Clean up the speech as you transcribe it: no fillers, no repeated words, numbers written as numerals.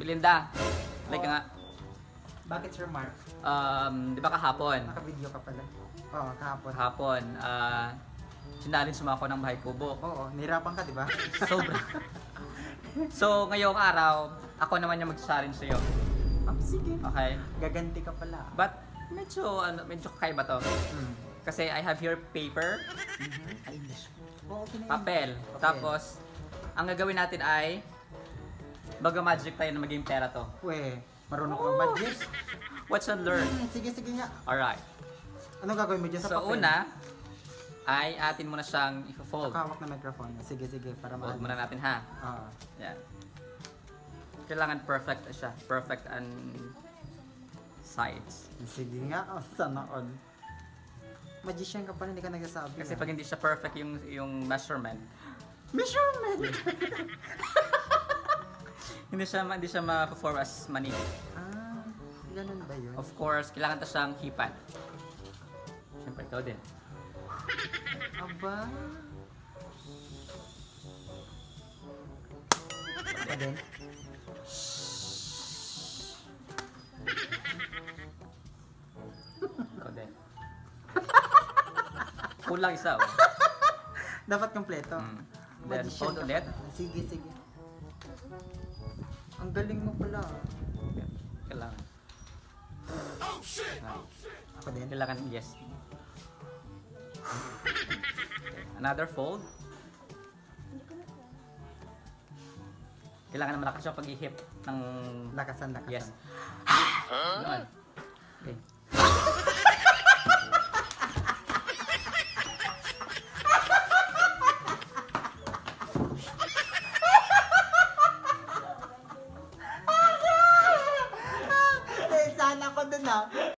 Belinda, like nga. Bakit Sir Mark? Di ba kahapon? Naka-video ka pala. Oo, kahapon. Kahapon, sinalin sumako ng bahay kubo. Oo, nahirapan ka, di ba? Sobra. So, ngayong araw, ako naman yung magsasalin sa'yo. Sige. Okay? Gaganti ka pala. But, medyo kakaiba to. Kasi I have here paper, Oo, okay na yun. papel. Tapos, ang gagawin natin ay mag-magic tayo na maging pera to. We, marunong ka mag-budget? Watch and learn. Sige nga. Alright. Ano gagawin mo dyan sa So, papel? una, ay atin muna siyang i-fold. Hawak na microphone. Sige, para Fold muna natin ha. Oo. Yan. Kailangan perfect siya. Perfect and sides. Sige nga. Oh, sana all. Magician ka pala, hindi ka nagsasabi. Kasi pag hindi siya perfect yung measurement, Measurement! hindi siya ma-perform as money. Ganun ba yun? Of course, kailangan ta siyang hipan. Siyempre, ikaw din. Aba? Ako din? Ikaw din. Kulang isa, oh. Dapat kompleto. Then, Magician fold ka ulit. pala. Sige. Ang galing mo pala. Kailangan. Ako din? Kailangan, yes. Another fold. Kailangan naman malakas yung pag-ihip ng... Lakasan. Yes. Yun. Okay. Sana ako dun